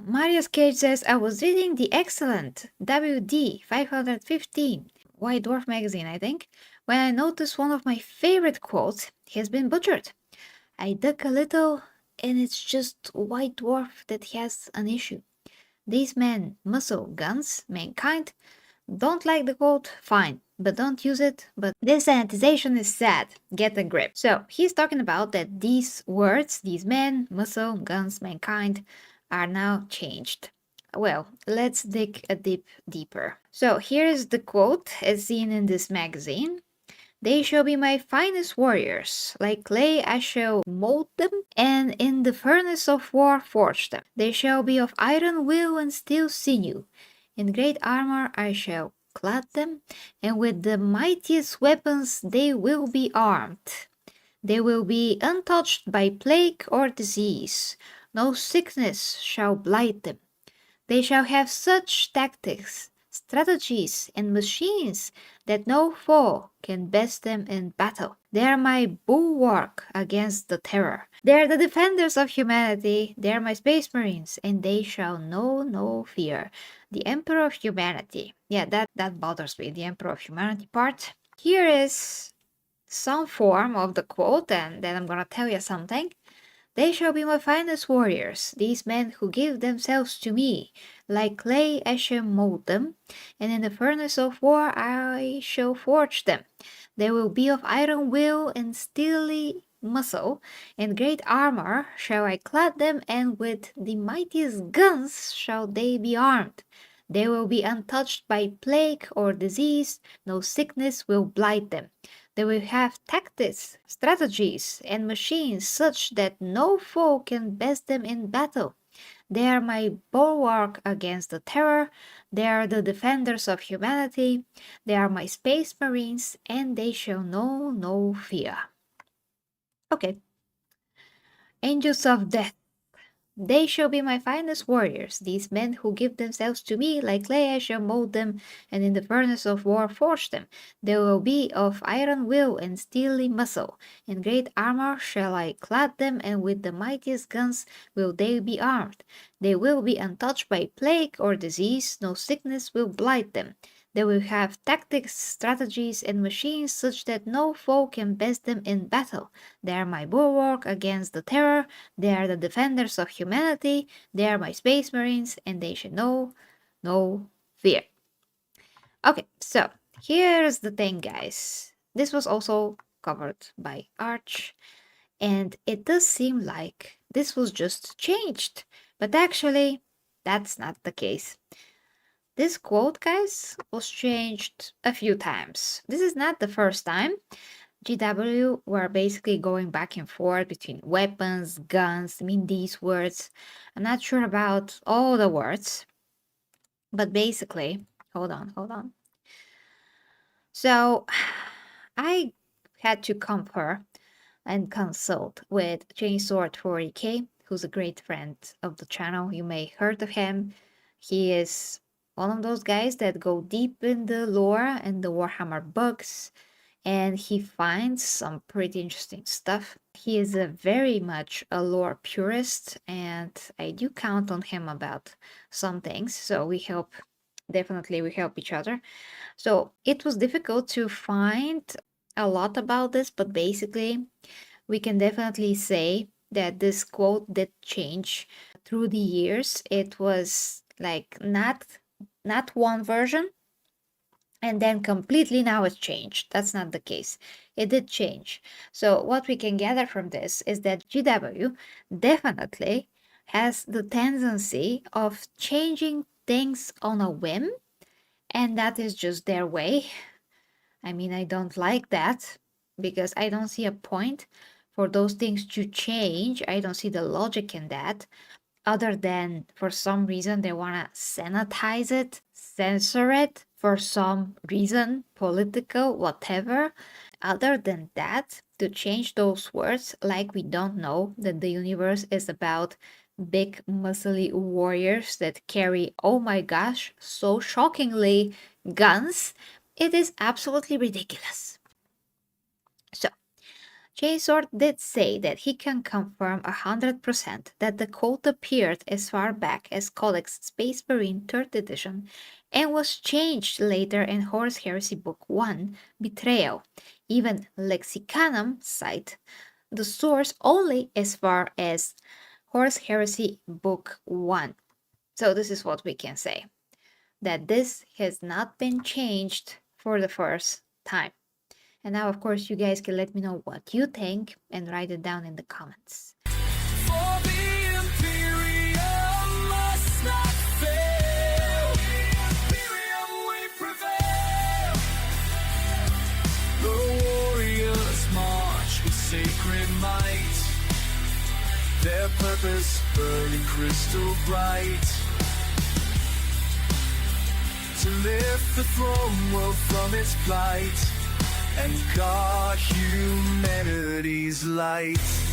Marius Cage says, I was reading the excellent WD 515 White Dwarf magazine, I think, when I noticed one of my favorite quotes has been butchered. I dug a little, and it's just White Dwarf that has an issue. These men, muscle, guns, mankind, don't like the quote? Fine, but don't use it. But this sanitization is sad. Get a grip. So he's talking about that these words, these men, muscle, guns, mankind, are now changed. Well, let's dig a deeper. So here's the quote as seen in this magazine. They shall be my finest warriors. Like clay I shall mold them, and in the furnace of war forge them. They shall be of iron will and steel sinew. In great armor I shall clad them, and with the mightiest weapons they will be armed. They will be untouched by plague or disease. No sickness shall blight them. They shall have such tactics, strategies, and machines that no foe can best them in battle. They are my bulwark against the terror. They are the defenders of humanity. They are my space marines, and they shall know no fear. The Emperor of Humanity. Yeah, that bothers me, the Emperor of Humanity part. Here is some form of the quote, and then I'm gonna tell you something. They shall be my finest warriors, these men who give themselves to me. Like clay I shall mold them, and in the furnace of war I shall forge them. They will be of iron will and steely muscle, and great armor shall I clad them, and with the mightiest guns shall they be armed. They will be untouched by plague or disease, no sickness will blight them. They will have tactics, strategies, and machines such that no foe can best them in battle. They are my bulwark against the terror. They are the defenders of humanity. They are my space marines, and they shall know no fear. Okay. Angels of death. They shall be my finest warriors, these men who give themselves to me, like clay I shall mold them, and in the furnace of war forge them. They will be of iron will and steely muscle. In great armor shall I clad them, and with the mightiest guns will they be armed. They will be untouched by plague or disease, no sickness will blight them. They will have tactics, strategies, and machines such that no foe can best them in battle. They are my bulwark against the terror. They are the defenders of humanity. They are my space marines, and they should know no fear. Okay, so here's the thing, guys. This was also covered by Arch, and it does seem like this was just changed, but actually, that's not the case. This quote, guys, was changed a few times. This is not the first time. GW were basically going back and forth between weapons, guns, I mean these words. I'm not sure about all the words, but basically, hold on. So I had to compare and consult with Chainsword 40k, who's a great friend of the channel. You may heard of him. He is one of those guys that go deep in the lore and the Warhammer books, and he finds some pretty interesting stuff. He is a very much a lore purist, and I do count on him about some things, so we help each other. So it was difficult to find a lot about this, but basically we can definitely say that this quote did change through the years. It was like not one version and then completely now it's changed. That's not the case. It did change. So what we can gather from this is that GW definitely has the tendency of changing things on a whim, and that is just their way. I mean, I don't like that because I don't see a point for those things to change. I don't see the logic in that, other than for some reason they want to sanitize it, censor it for some reason, political, whatever. Other than that, to change those words like we don't know that the universe is about big muscly warriors that carry, oh my gosh, so shockingly, guns, it is absolutely ridiculous. So Chaesort did say that he can confirm 100% that the quote appeared as far back as Codex Space Marine 3rd edition and was changed later in Horus Heresy Book 1, Betrayal. Even Lexicanum cite the source only as far as Horus Heresy Book 1. So this is what we can say, that this has not been changed for the first time. And now, of course, you guys can let me know what you think and write it down in the comments. For the imperium must not fail. Imperium we prevail. The warriors march with sacred might. Their purpose burning crystal bright. To lift the throne world from its plight and guard humanity's light.